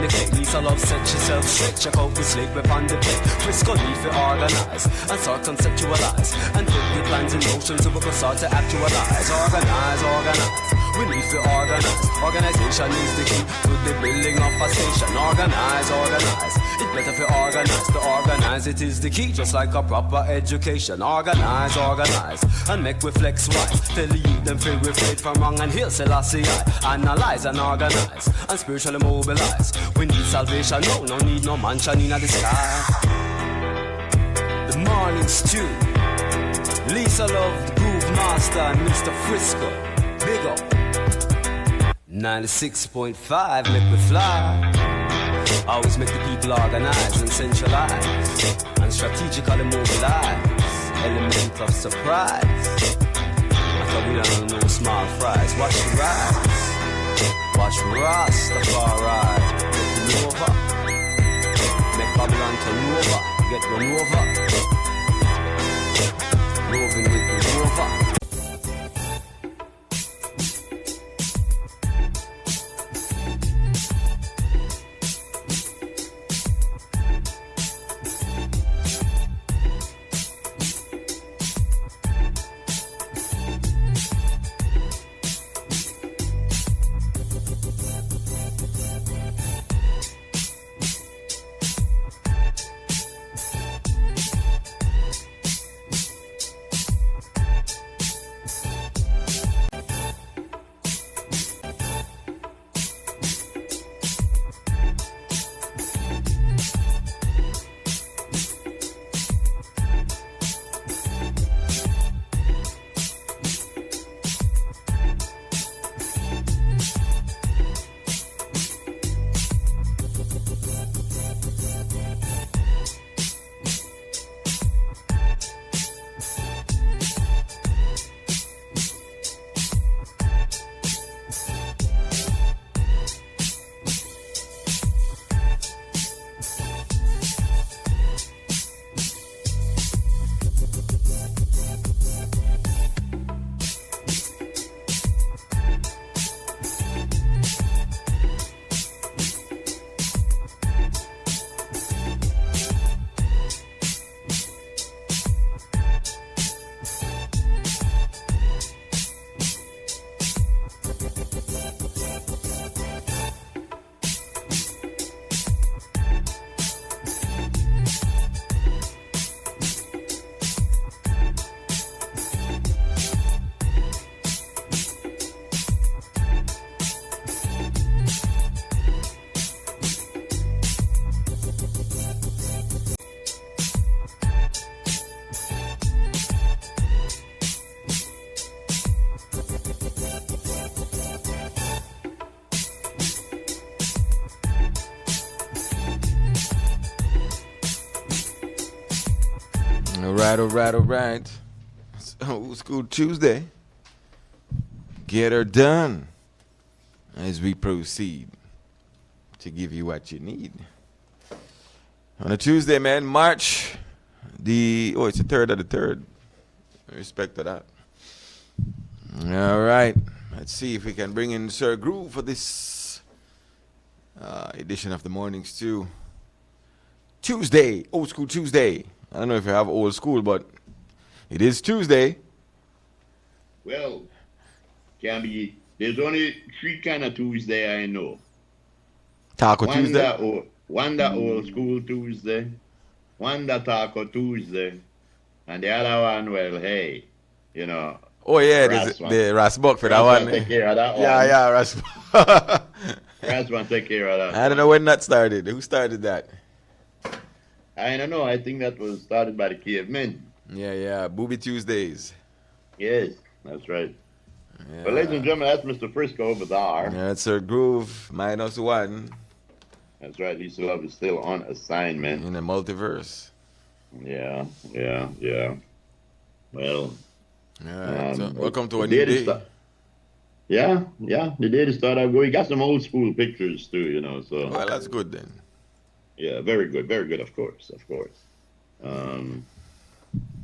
cake. Lisa Love set yourself straight. Check out the slate whip on the plate. Frisco need to organize and start conceptualize and put the plans in motion so we can start to actualize. Organize, organize. We need to organize. Organization is the key to the building of a station. Organize, organize. It's better for organize. To organize it is the key, just like a proper education. Organize, organize, and make we flex wise. Tell the youth them free we afraid from wrong and heal Selassie I. Analyze and organize and spiritually mobilize. We need salvation, no need no mansion in the sky. The morning stew. Lisa Love, the Groove Master, and Mr.Frisco. Big up. 96.5, make me fly. Always make the people organize and centralize and strategically mobilize. Element of surprise. I thought we don't know small fries. Watch the rise. Watch Rastafari. Get over. Make Babylon turn over. Get run over. Roving with the rover. All right. Old School Tuesday. Get her done as we proceed to give you what you need. On a Tuesday, man, March it's the 3rd of the 3rd. Respect to that. All right. Let's see if we can bring in Sir Groove for this edition of the Morning Stew. Tuesday, Old School Tuesday. I don't know if you have old school, but it is Tuesday. Well, there's only 3 kind of Tuesday I know. Taco Tuesday? One that old school Tuesday, one that Taco Tuesday, and the other one, well, hey, you know. Oh, yeah, there's the Rasbuck for that one. Take care of that one. Yeah, Rasbuck. Rasbuck take care of that. I don't know when that started. Who started that? I don't know. I think that was started by the cavemen. Yeah. Booby Tuesdays. Yes, that's right. Yeah. But ladies and gentlemen, that's Mr. Frisco over there. Yeah, that's Sir Groove, -1. That's right. Lisa Love is still on assignment. In the multiverse. Yeah. Well. So welcome to a new day. Yeah. The day to start out. We got some old school pictures too, you know. So. Well, that's good then. Yeah, very good, of course.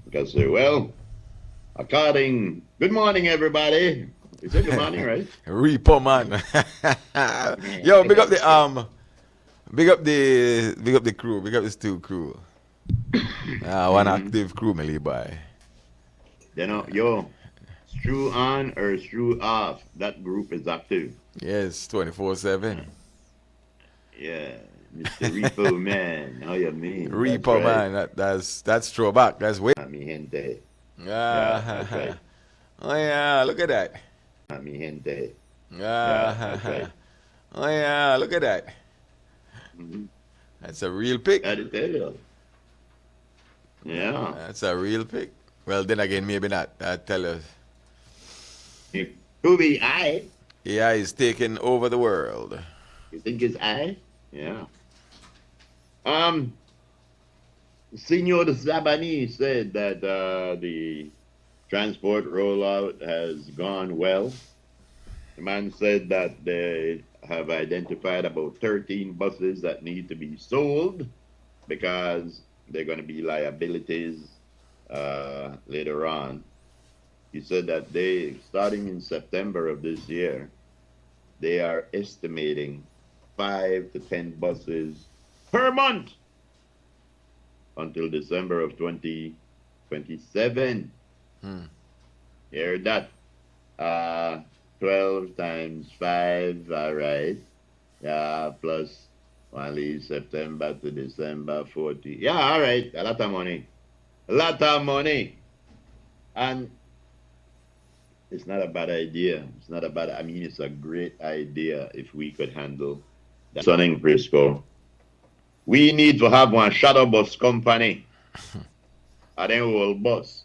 Because well, good morning, everybody. You said good morning, right? Repo man. Yo, big up the Big up the crew. Big up the Stu crew. One active crew, Millie boy. You know, yo, Strew on or Strew off, that group is active. Yes, 24/7. Yeah, Mr. Repo man, how you mean? Repo That's right. man, that's throwback. That's way. Mi gente. Yeah, that's Ah, right. oh yeah, look at that. Mi gente. Yeah, that's Ah, right. oh yeah, look at that. Mm-hmm. That's a real pick. I did tell you. Yeah. That's a real pick. Well, then again, maybe not. I tell you, It could be I. AI is taking over the world. You think it's I? Yeah. Senor Zabani said that the transport rollout has gone well. The man said that they have identified about 13 buses that need to be sold because they're going to be liabilities later on. He said that they, starting in September of this year, they are estimating 5 to 10 buses per month until December of 2027. Hear that? 12 times 5, all right. Yeah, plus only September to December 40. Yeah, all right. A lot of money. A lot of money. And it's not a bad idea. It's not a bad, I mean, it's a great idea if we could handle that. Sunning Frisco. We need to have one shadow bus company. And then whole bus.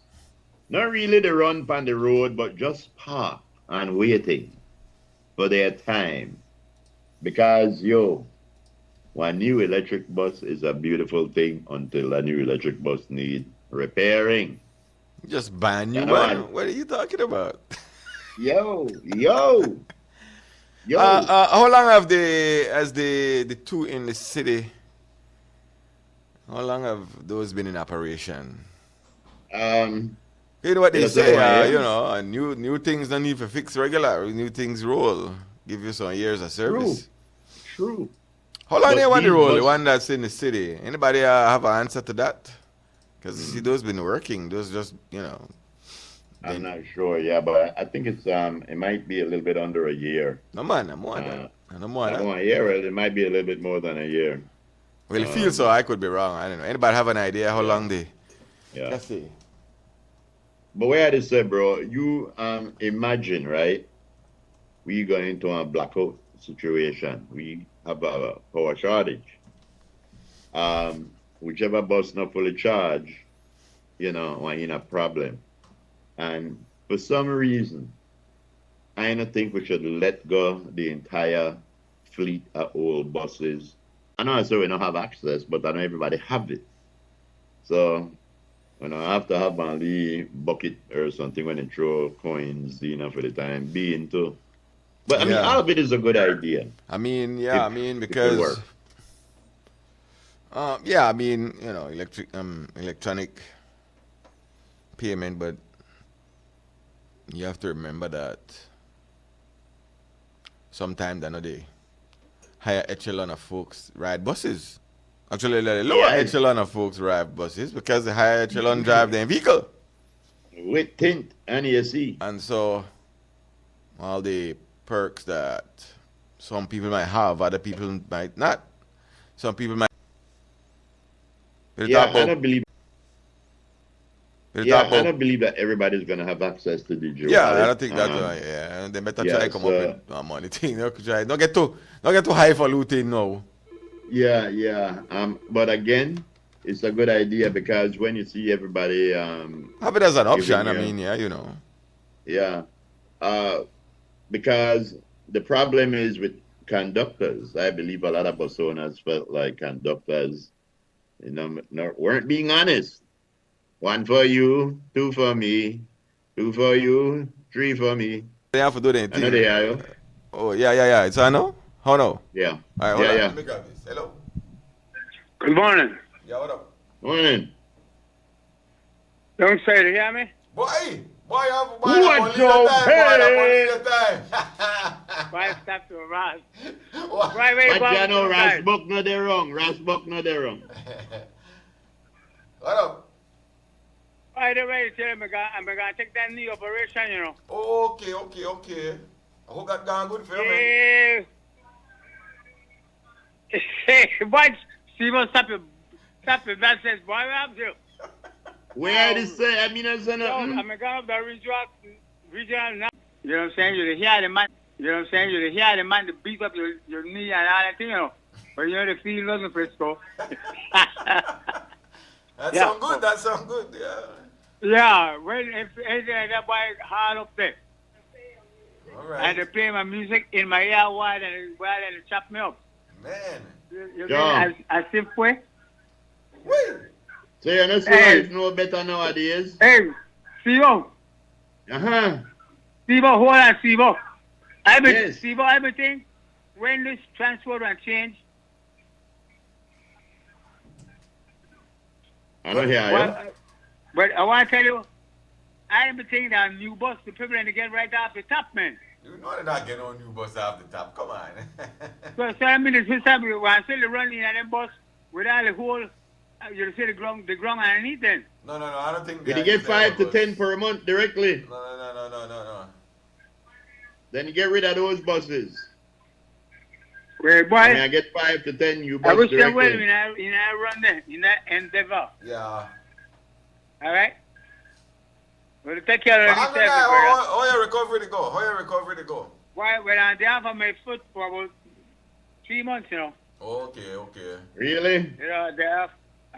Not really the run on the road, but just park and waiting for their time. Because, yo, one new electric bus is a beautiful thing until a new electric bus need repairing. Just buy a new You know, one. What are you talking about? Yo. How long have the two in the city? How long have those been in operation? You know what they Yes, say, yeah. you know, new things don't need to fix regular. New things roll. Give you some years of service. True. How long But they want to these roll? The bus- one that's in the city. Anybody have an answer to that? Because you see, those been working. Those just, you know. I'm not sure, yeah, but I think it's it might be a little bit under a year. No more than that. No more than that. Well, it might be a little bit more than a year. Well, it feels so. I could be wrong. I don't know. Anybody have an idea how long they? Yeah. Let's see. But where I just said, bro, you imagine, right? We going into a blackout situation. We have a power shortage. Whichever bus not fully charged, you know, we're in a problem. And for some reason, I don't think we should let go the entire fleet of old buses. I know I say we don't have access, but I know everybody have it. So, you know, I have to have my little bucket or something when they throw coins, you know, for the time being too. But I mean, all of it is a good idea. I mean, because I mean, you know, electronic payment, but you have to remember that sometimes I know the higher echelon of folks ride buses. Actually, the lower echelon of folks ride buses because the higher echelon drive their vehicle. With tint and AC. And so, all the perks that some people might have, other people might not. Some people might. I don't believe. I don't believe that everybody's gonna have access to digital. Yeah, I don't think that's right. Yeah, they better try come up with money thing. Don't get too high for looting now. Yeah. But again, it's a good idea because when you see everybody have it as an option. I mean, you know. Yeah. Because the problem is with conductors. I believe a lot of bus owners felt like conductors, you know, weren't being honest. 1 for you, 2 for me, 2 for you, 3 for me. They have to do anything. I know they are. Oh, yeah. It's I know? How no? Yeah. All right, hold on. Let me grab this. Hello. Good morning. Yeah, what up? Morning. Don't say to hear me? Boy, Boy, you have What's to up, time, hey? boy. Time. Why stop to Ras? What? Why wait But you for know, two guys? Rasbuck no they wrong. Rasbuck no they wrong. What up? By the way, tell me, I'm gonna take that knee operation, you know. Okay. I hope that gone good for you, man. Hey, what? Steven, stop your nonsense, boy. What up, you? Where they say, I mean, I say Yo, nothing. I'm gonna the regional now. You know what I'm saying? You hear the man. You know what I'm saying? You hear the man to beat up your knee and all that thing, you know. But you know the feel nothing, Frisco. That sound good, yeah. Yeah, when if that boy hard up there. All I had right. to play my music in my ear while and it chopped me up. Man. You Yeah. get as simple way? Wait. So you know, so Hey. life no better nowadays. Hey, Sivo, Uh-huh. hold on, Sivo. Yes. Sivo, everything, when this transfer and change, I don't hear you. but I want to tell you, everything that new bus, the people and they get right off the top, man. You know they're not getting on new bus off the top. Come on. So I mean, it's time when I still running in that bus without the whole, you see the ground underneath then. No. I don't think. Did you get 5 to 10 per month directly? No. Then you get rid of those buses. Well, boy, I mean, I get 5 to 10 you I buses wish them well directly. in I run there, in that endeavor. Yeah. All right? Well, take care But of I'm yourself, gonna, brother. how your recovery to go? Why, when I'm there for my foot for about 3 months, you know. Okay. Really? You know, there.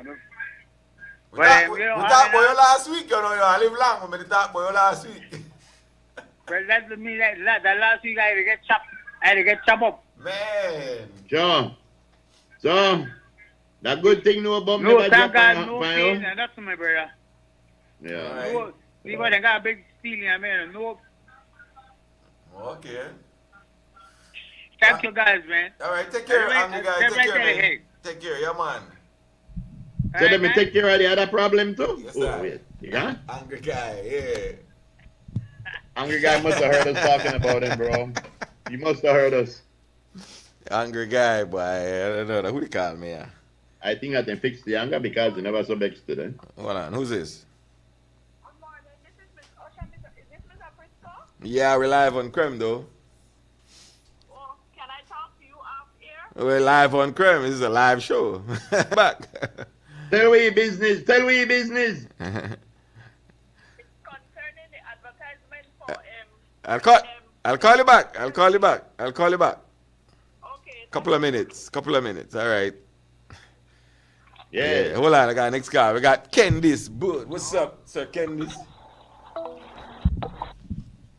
We But, talk you know, about you last week, you know, I live long, but we talk about you last week. Well, that mean that last week I had to get chopped. Up. Man. Sure. So, that good thing know about me No, about thank God, Japan, no fine, pain, oh? and that's my brother. Yeah. Right. No, see what they got a big stealing, I mean, no. Okay. Thank you guys, man. All right, take care, Anyway, Angry guy. step Take right care, to the man. head. Take care, yeah, man. So let me man. take care of the other problem too? Yes, Oh, sir. wait. Yeah? Angry guy, yeah. Angry guy must have heard us talking about him, bro. He must have heard us. Angry guy, boy. I don't know who they call me. Yeah. I think I can fix the anger because he never so vexed today. Hold on, who's this? Good morning. This is Miss Osha. Is this Mr. Frisco? Yeah, we're live on Creme though. Or can I talk to you off air? We're live on Creme. This is a live show. Back. Tell we business. It's concerning the advertisement for I'll call you back. Okay. Couple of minutes. All right. Yeah. Hold on, I got next guy. We got Candice Bud. What's up, Sir Candice?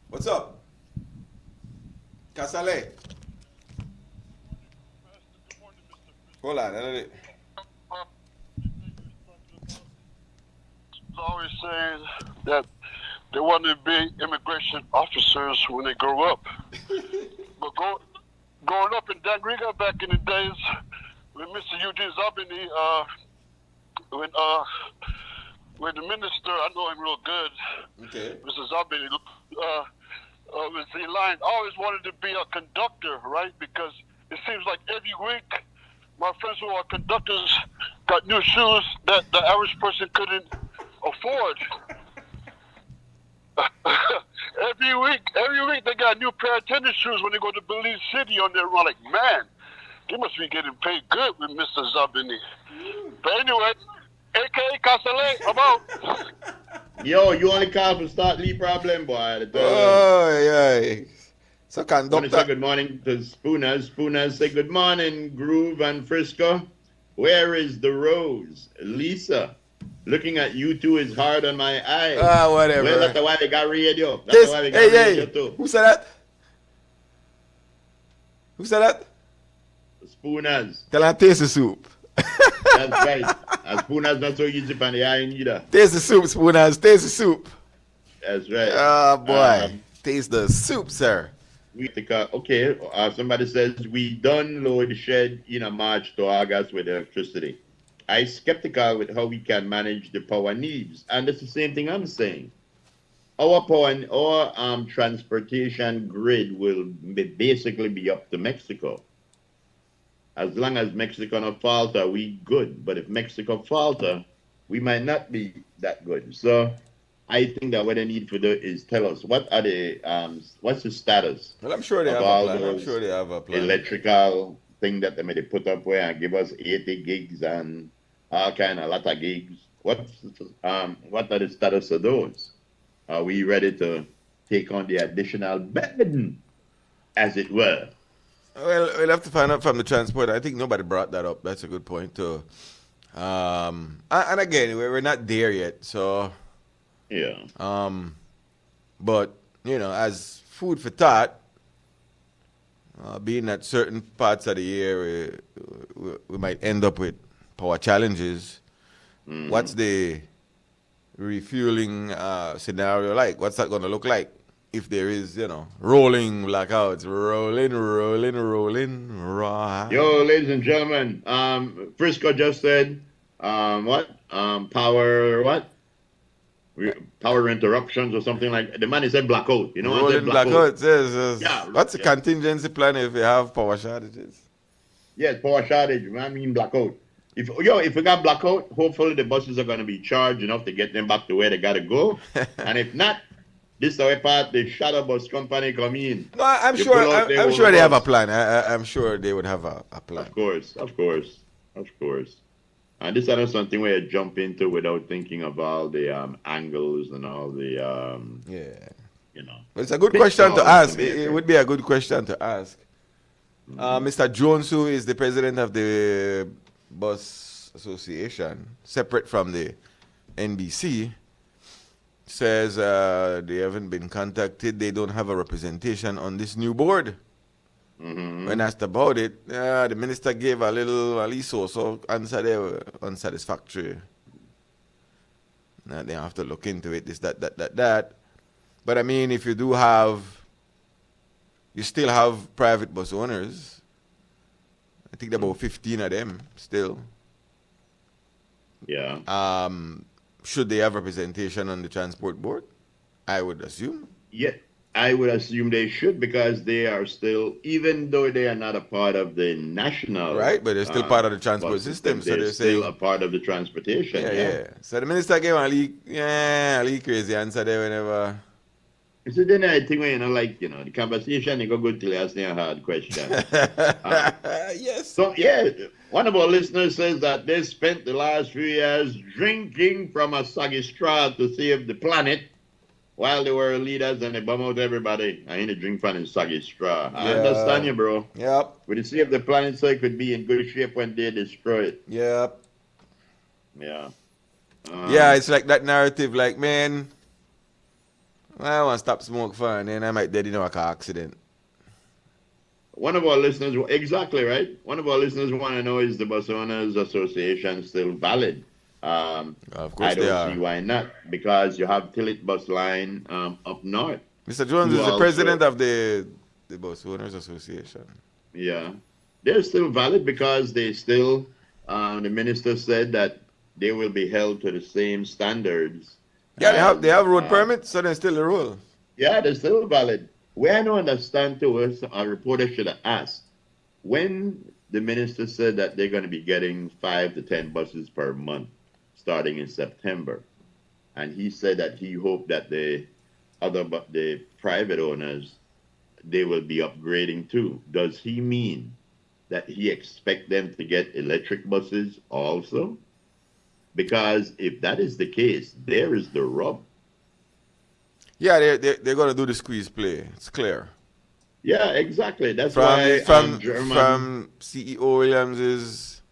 What's up? Casale. Hold on, Always saying that they want to be immigration officers when they grow up. But growing up in Dangriga back in the days with Mr. Eugene Zabini, when the minister, I know him real good, Okay. Mr. Zabini, was the line, I always wanted to be a conductor, right? Because it seems like every week my friends who are conductors got new shoes that the average person couldn't afford. every week they got a new pair of tennis shoes when they go to Belize City on their run. Like, man, they must be getting paid good with Mr. Zabini. But anyway, AKA Casale, I'm out. Yo, you only call for start lead problem, boy. Oh, yeah. So I want to say conductor. good morning to Spooners. Spooners say good morning, Groove and Frisco. Where is the rose? Lisa. Looking at you two is hard on my eyes. Whatever. Well, that's why we got radio. That's why we got radio too. Who said that? Spooners. Tell her taste the soup. That's right. And Spooners not so easy on the eye either. Taste the soup, Spooners. Taste the soup. That's right. Oh, boy. Taste the soup, sir. Okay, somebody says we done load shed in a March to August with electricity. I skeptical with how we can manage the power needs, and that's the same thing I'm saying. our power and our transportation grid will basically be up to Mexico. As long as Mexico not falter, we good. But if Mexico falter, we might not be that good. So I think that what they need to do is tell us what's the status Well, I'm sure they of have a all plan. I'm those sure they have a plan. electrical thing that they may put up where and give us 80 gigs and all kind of lot of gigs. What are the status of those? Are we ready to take on the additional burden, as it were? Well, we'll have to find out from the transport. I think nobody brought that up. That's a good point too. And again, we're not there yet. So, Yeah. but you know, as food for thought, being that certain parts of the year we might end up with power challenges. What's the refueling scenario like? What's that going to look like if there is, rolling blackouts, rolling, raw. Yo, ladies and gentlemen, Frisco just said, power, what? Power interruptions or something like. The man said blackout. You know what I said? Rolling blackouts, yes. Yeah. What's the contingency plan if you have power shortages? Yes, power shortage. I mean blackout. If we got blackout, hopefully the buses are gonna be charged enough to get them back to where they gotta go. And if not, this is the part the shadow bus company come in. No, I'm sure they have a plan. I'm sure they would have a plan. Of course. And this is not something where you jump into without thinking of all the angles and all the Well, it's a good question to ask. It would be a good question to ask. Mr. Jones, who is the president of the Bus Association, separate from the NBC, says they haven't been contacted. They don't have a representation on this new board. When asked about it, the minister gave a little, at least so answer there unsatisfactory. Now they have to look into it, this, that. But I mean, if you still have private bus owners. I think there are about 15 of them still. Yeah. Should they have representation on the transport board? I would assume. Yeah, I would assume they should because they are still, even though they are not a part of the national. Right, but they're still part of the transport system. So they're still saying, a part of the transportation. Yeah. So the minister gave a leak crazy answer there whenever. So then I think the conversation you go good till you ask me a hard question. Yes. So one of our listeners says that they spent the last few years drinking from a soggy straw to save the planet, while they were leaders and they bum out everybody. I ain't a drink from a soggy straw. I understand you, bro. Yep. We to save the planet so it could be in good shape when they destroy it. Yep. Yeah. It's like that narrative, like, man, I want to stop smoke fun, and then I might dead in a car accident. One of our listeners, exactly right. One of our listeners want to know, is the Bus Owners Association still valid? Of course I don't see why not, because you have Tillit Bus Line up north. Mr. Jones is the president of the Bus Owners Association. Yeah. They're still valid because they still, the minister said that they will be held to the same standards. Yeah, they have road permits, so they're still the rule. Yeah, they're still valid. Where I don't understand too is a reporter should have asked, when the minister said that they're going to be getting 5 to 10 buses per month starting in September, and he said that he hoped that the private owners, they will be upgrading too. Does he mean that he expect them to get electric buses also? Because if that is the case, there is the rub. Yeah, they're going to do the squeeze play. It's clear. Yeah, exactly. That's from CEO Williams's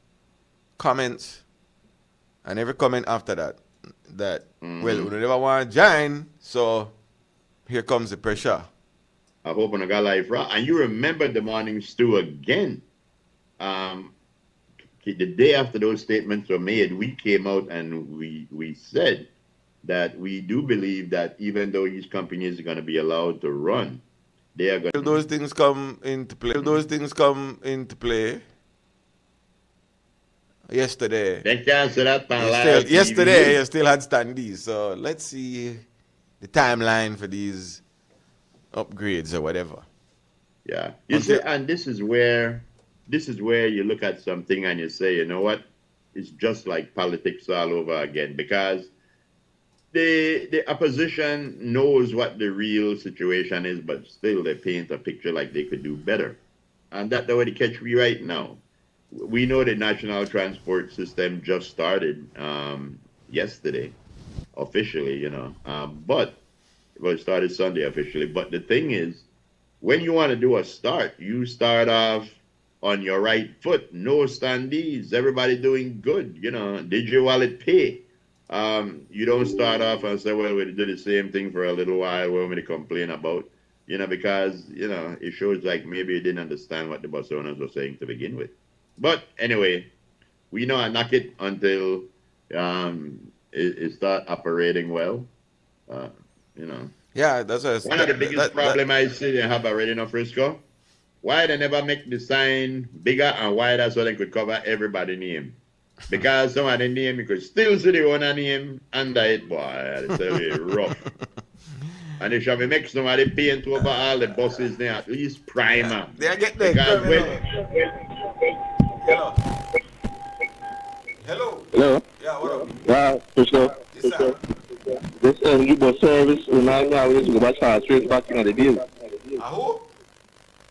comments and every comment after that well, we never want to join, so here comes the pressure. I hope I got life right. And you remember the morning stew again. The day after those statements were made, we came out and we said that we do believe that even though these companies are going to be allowed to run, they are going to... Those things come into play. Yesterday. They can't say that yesterday, you still had standees. So let's see the timeline for these upgrades or whatever. Yeah. You see, and this is where you look at something and you say, you know what? It's just like politics all over again, because the opposition knows what the real situation is, but still they paint a picture like they could do better. And that's the way they catch me right now. We know the national transport system just started yesterday, officially, you know. But it started Sunday officially. But the thing is, when you want to do a start, you start off on your right foot, no standees, everybody doing good, you know. Did your wallet pay? You don't start off and say, well, we did the same thing for a little while, what am I to complain about? You know, because, you know, it shows like maybe you didn't understand what the bus owners were saying to begin with. But anyway, we know I knock it until it start operating well, you know. Yeah, that's what one of the biggest problem I see they have already in Frisco. Why they never make the sign bigger and wider so they could cover everybody's name? Because some of the name you could still see the owner name under it, boy. It's really rough. And they shall be make somebody paint over all the buses there, at least primer. They get there. Hello. Yeah, what up? Yeah, Frisco. Yes, sir. This you bus service, now we used to go watch our trains back in the days. Who?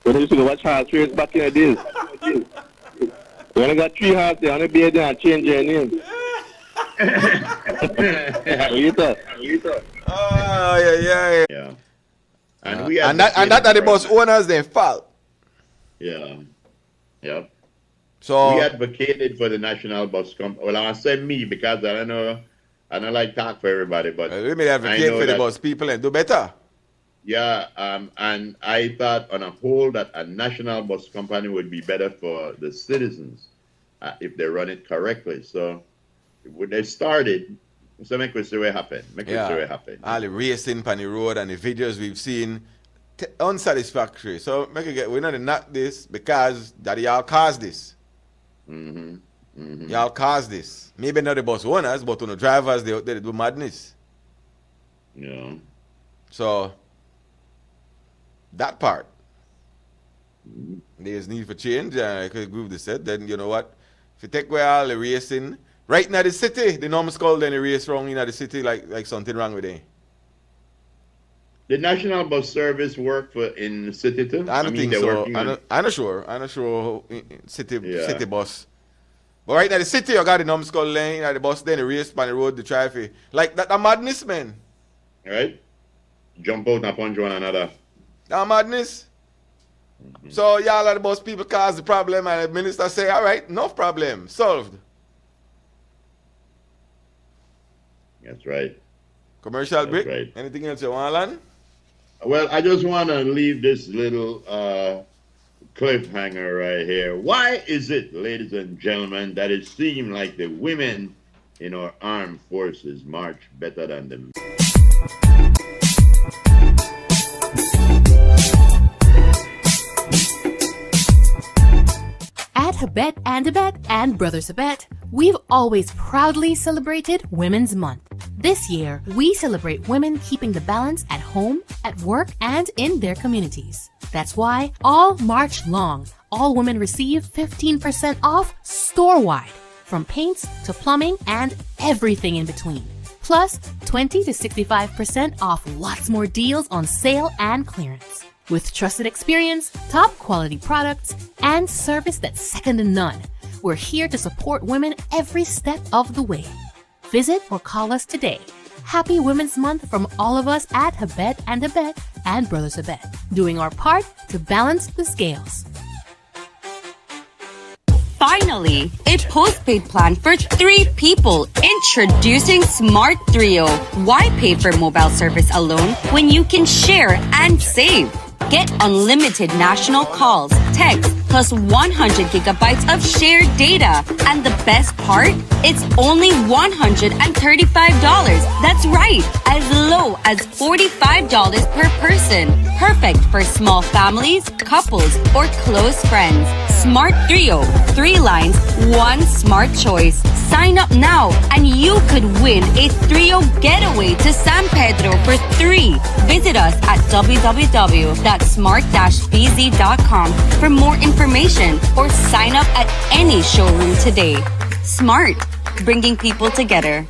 When they used to go watch our trains back in the days. We only got 3 hearts there, only be there and change their name. Oh, yeah. Yeah. And we had and that the bus owners their fault. Yeah. Yeah. So we advocated for the national bus company. Well, I say me because I don't like talk for everybody, but we may advocate for the bus people and do better. Yeah, and I thought on a whole that a national bus company would be better for the citizens if they run it correctly. So when they started, so make us see what happened. All the racing on the road and the videos we've seen, unsatisfactory. So we're not not this because that y'all caused this. Y'all caused this. Maybe not the bus owners, but the drivers, they do madness. Yeah. So that part, there's need for change. Like the group they said, then you know what? If you take away all the racing, right now the city, the normal skull, then the race wrong in the city, like something wrong with it. The national bus service work in the city too? I don't think so. I'm not sure. City bus. But right now the city, you got the numbskull lane, the bus, then the race on the road, the traffic. Like that madness, man. Right? Jump out and punch one another. That madness. So y'all are the bus people cause the problem and the minister say, all right, enough problem, solved. That's right. Commercial break. Right. Anything else you want, Alan? Well, I just want to leave this little cliffhanger right here. Why is it, ladies and gentlemen, that it seems like the women in our armed forces march better than the men? At Habet and Abet and Brothers Abet, we've always proudly celebrated Women's Month. This year, we celebrate women keeping the balance at home, at work, and in their communities. That's why all March long, all women receive 15% off store-wide, from paints to plumbing and everything in between. Plus, 20 to 65% off lots more deals on sale and clearance. With trusted experience, top quality products, and service that's second to none, we're here to support women every step of the way. Visit or call us today. Happy Women's Month from all of us at Habet and Abet and Brothers Abet, doing our part to balance the scales. Finally, a postpaid plan for 3 people. Introducing Smart Trio. Why pay for mobile service alone when you can share and save? Get unlimited national calls, text, plus 100 gigabytes of shared data. And the best part? It's only $135. That's right, as low as $45 per person. Perfect for small families, couples, or close friends. Smart Trio. 3 lines, 1 smart smart choice. Sign up now and you could win a trio getaway to San Pedro for 3. Visit us at www.smart-bz.com for more information or sign up at any showroom today. Smart, bringing people together.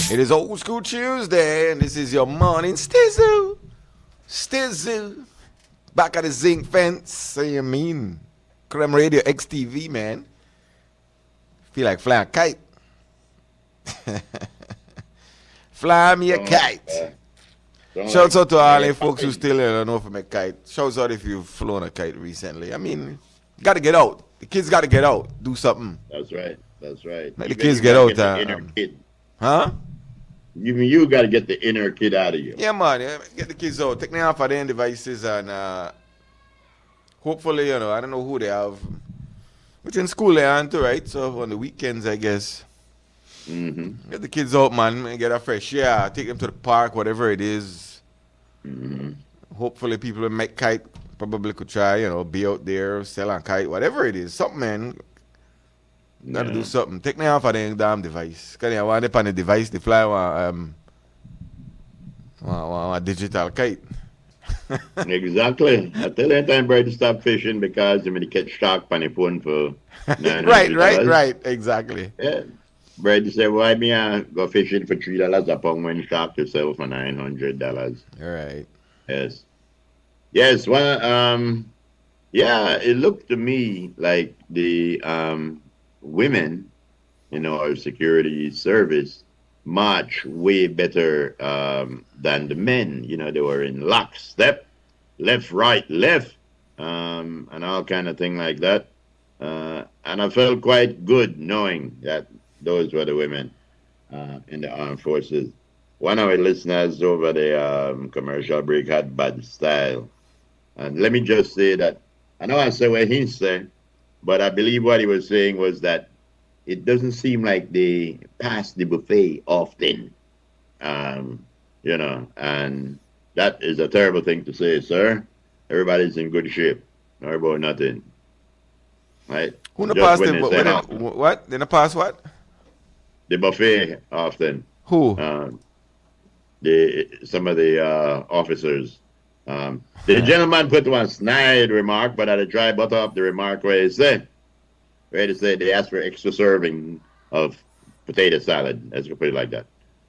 It is Old School Tuesday, and this is your morning stizzle. Stizzle. Back at the zinc fence. Say you mean. Creme Radio XTV, man. Feel like flying a kite. Fly me a kite. Shouts out to all the folks who still don't know if I make kite. Shouts out if you've flown a kite recently. I mean, got to get out. The kids got to get out. Do something. That's right. That's right. Make the kids get out. The inner kid. Huh? You got to get the inner kid out of you. Yeah, man. Yeah, get the kids out. Take them off of their devices and hopefully, I don't know who they have. But in school they aren't, right? So on the weekends, I guess. Mm-hmm. Get the kids out, man, and get a fresh air. Take them to the park, whatever it is. Mm-hmm. Hopefully people who make kite probably could try, be out there, sell a kite, whatever it is. Something, man. Gotta do something. Take me off of the damn device. Because I want it on the device to fly a digital kite. Exactly. I tell you time, bro, to stop fishing because I'm going to catch shark on the phone for $900. Right. Exactly. Yeah. Brady said, why me go fishing for $3 a pound when shark to sell for $900? All right. Yes. Yes. Well, yeah, it looked to me like the women in our security service march way better than the men. They were in lockstep, left, right, left, and all kind of thing like that. And I felt quite good knowing that those were the women in the armed forces. One of our listeners over the commercial break had bad style. And let me just say that, I know I say what he said, but I believe what he was saying was that it doesn't seem like they pass the buffet often, and that is a terrible thing to say, sir. Everybody's in good shape. Not about nothing. Right? Who not pass the what? They not pass what? The buffet often. Who? Some of the officers. The gentleman put one snide remark, but at a dry butter up the remark where he said, they asked for extra serving of potato salad. Let's put it like that.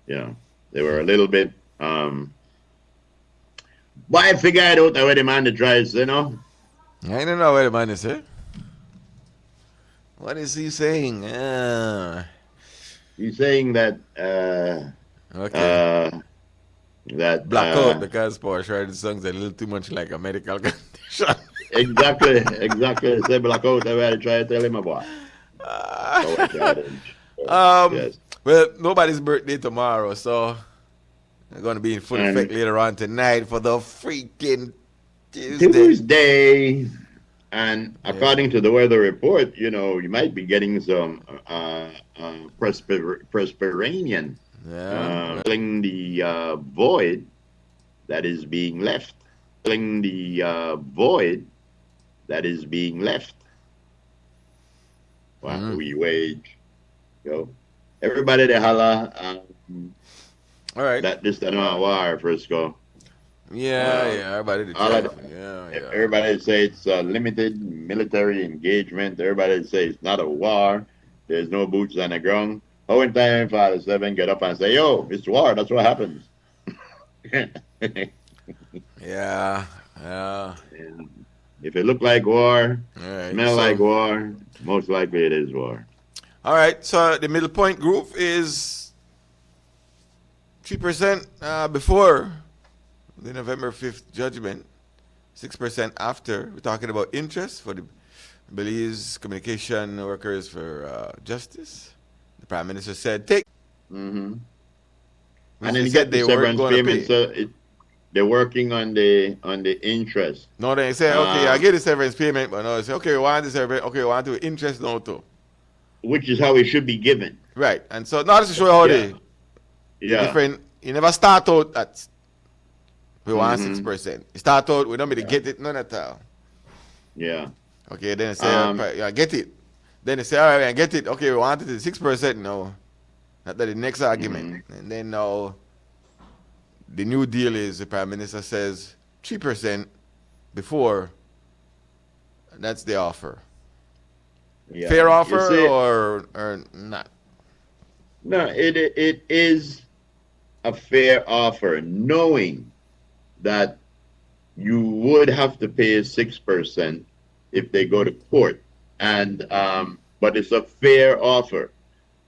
They were a little bit. But I figured out where the man that tries, I don't know where the man is, eh? What is he saying? He's saying that. Okay. That blackout because Porsche writing songs a little too much like a medical condition. Exactly. Say blackout. I had to try to tell him about. Yes. Well, nobody's birthday tomorrow, so they're going to be in full effect later on tonight for the freaking Tuesday. And according to the weather report, you might be getting some perspiration. Filling the void that is being left. Filling the void that is being left. Wow, we wage. Everybody they holla. All right. That this the no war, Frisco. Everybody. Everybody say it's a limited military engagement. Everybody say it's not a war. There's no boots on the ground. How in time Father 7 get up and say, yo, it's war, that's what happens. Yeah. And if it look like war, smell like war, most likely it is war. All right, so the middle point group is 3% before the November 5th judgment, 6% after. We're talking about interest for the Belize Communication Workers for Justice. The Prime Minister said, take. Mm-hmm. And he said they weren't going to pay. So they're working on the interest. No, they say, okay, I get the severance payment, but no, they say, okay, we want the severance, okay, we want the interest now too. Which is how it should be given. Right, and so now to show you how the different, you never start out at, we want 6%. You start out, we don't mean to get it, none at all. Yeah. Okay, then they say, get it. Then they say, all right, I get it. Okay, we want it at 6%. No. That's the next argument. And then now, the new deal is the Prime Minister says 3% before. That's the offer. Yeah. Fair offer or not? No, it is a fair offer, knowing that you would have to pay 6% if they go to court, and but it's a fair offer.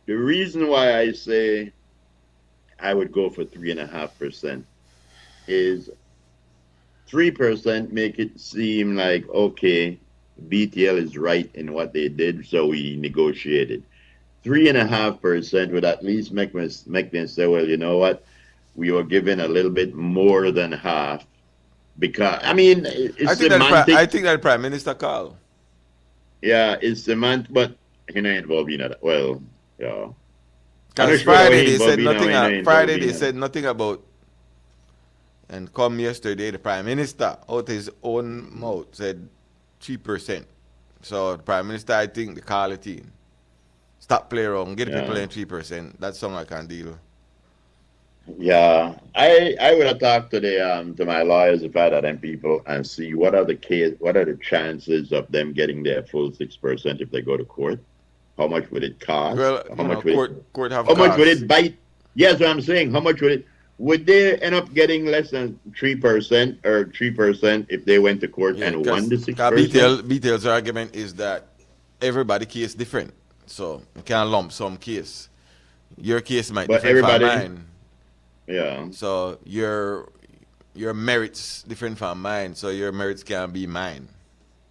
The reason why I say I would go for 3.5% is 3% make it seem like, okay, BTL is right in what they did, so we negotiated. 3.5% would at least make them say, well, you know what, we were given a little bit more than half, because I mean it's semantics. I think that the Prime Minister called. Yeah, it's semantic, but he ain't involved in that. Well, yeah. Because Friday they said nothing. Friday they said nothing about. And come yesterday, the Prime Minister, out his own mouth, said 3%. So the Prime Minister, I think, the call it in. Stop playing around, get the people in 3%. That's something I can deal with. Yeah, I would have talked to my lawyers if I had them people and see what are the chances of them getting their full 6% if they go to court. How much would it cost? Well, how much court have how costs. much would it bite? Yes, what I'm saying. How much would it? Would they end up getting less than 3% or 3% if they went to court and won the 6%? BTL's argument is that everybody case different, so you can't lump some case. Your case might be different from mine. Yeah. So your merits different from mine, so your merits can't be mine.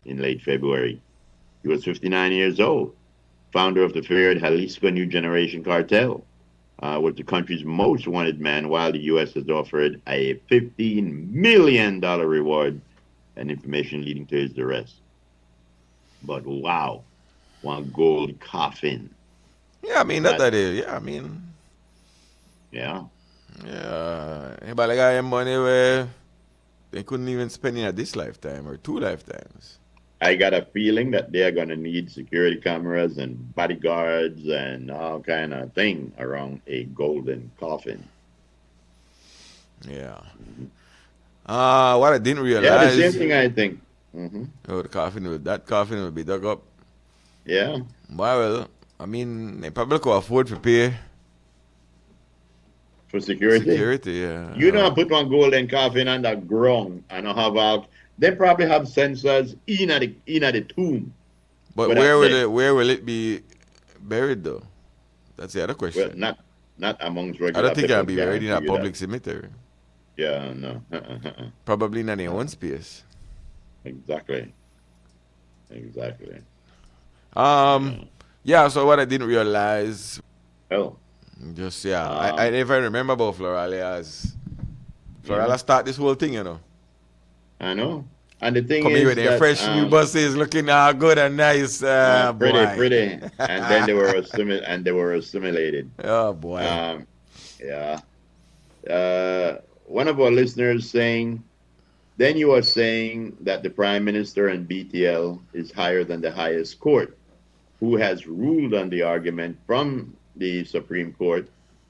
In late February, he was 59 years old, founder of the feared Jalisco New Generation Cartel. Was the country's most wanted man, while the U.S. has offered a $15 million reward and information leading to his arrest. But wow, one gold coffin. Yeah, I mean, that is, yeah, I mean. Yeah. Yeah. Anybody got any money where they couldn't even spend it this lifetime or 2 lifetimes? I got a feeling that they're going to need security cameras and bodyguards and all kind of thing around a golden coffin. Yeah. What I didn't realize. Yeah, the same thing, I think. Mm-hmm. Oh, that coffin will be dug up. Yeah. Well, I mean, they probably could afford to pay. For security? Security, yeah. You know, put one golden coffin on the ground and have out. They probably have sensors in the tomb. But where will it be buried though? That's the other question. Well, not amongst regular people. I don't think it'll be buried in a public cemetery. Yeah, no. Probably not in one space. Exactly. Yeah, so what I didn't realize. Oh. Just, I never remember about Floralia. Floralia start this whole thing, you know. I know. And the thing Come is with their fresh new buses looking good and nice. Pretty. And then they were assimilated. Oh, boy. Yeah. One of our listeners saying, then you are saying that the Prime Minister and BTL is higher than the highest court, who has ruled on the argument from the Supreme Court,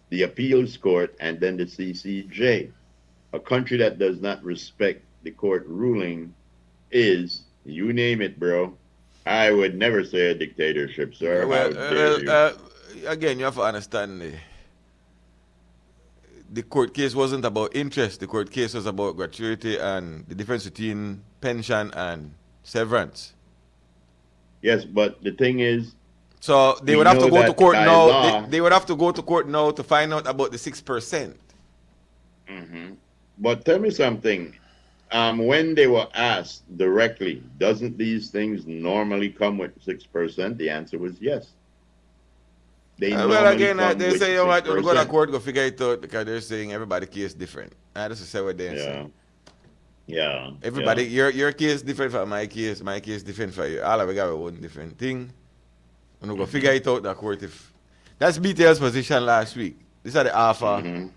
the Appeals Court, and then the CCJ. A country that does not respect the court ruling is, you name it, bro. I would never say a dictatorship, sir. Again, you have to understand the court case wasn't about interest. The court case was about gratuity and the difference between pension and severance. Yes, but the thing is, so they would have to go to court now. They would have to go to court now to find out about the 6%. Mm-hmm. But tell me something. When they were asked directly, doesn't these things normally come with 6%? The answer was yes. They say you want to go to court, go figure it out, because they're saying everybody's case different. That's just what they're saying. Yeah. Everybody, your case different from my case different from you. All of us got one different thing. We're going to figure it out the court. If that's BTL's position last week. These are the offer. Mm-hmm.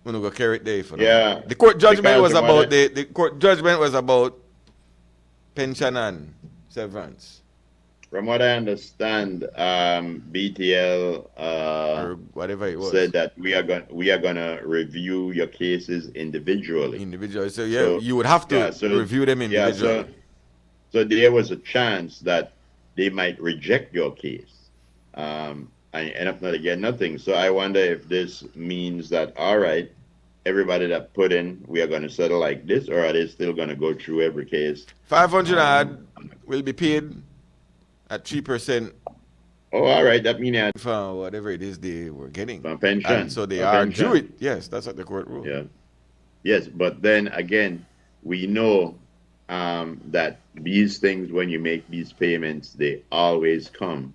We're going to carry it there for now. Yeah. The court judgment was about the court judgment was about pension and severance. From what I understand, BTL or whatever it was said that we are gonna review your cases individually. So you would have to review them individually. So there was a chance that they might reject your case. and you end up not getting nothing. So I wonder if this means that, all right, everybody that put in, we are going to settle like this, or are they still going to go through every case? 500 odd will be paid at 3% Oh, all right. That means for whatever it is they were getting. from pension. And so they from are pension. due it. Yes, that's what the court ruled. Yeah. Yes, but then again, we know that these things, when you make these payments, they always come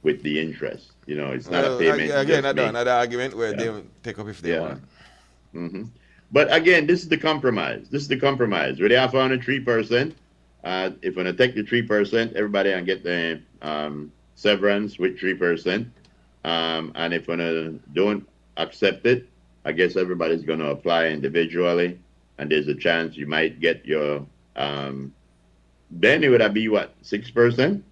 with the interest. You know, it's not a payment. Again, another argument where they take up if they want. Mm-hmm. But again, this is the compromise. This is the compromise. Where they have on a 3%. If we're going to take the 3%, everybody can get the severance with 3%. And if we don't accept it, I guess everybody's going to apply individually. And there's a chance you might get your, then it would be what, 6%?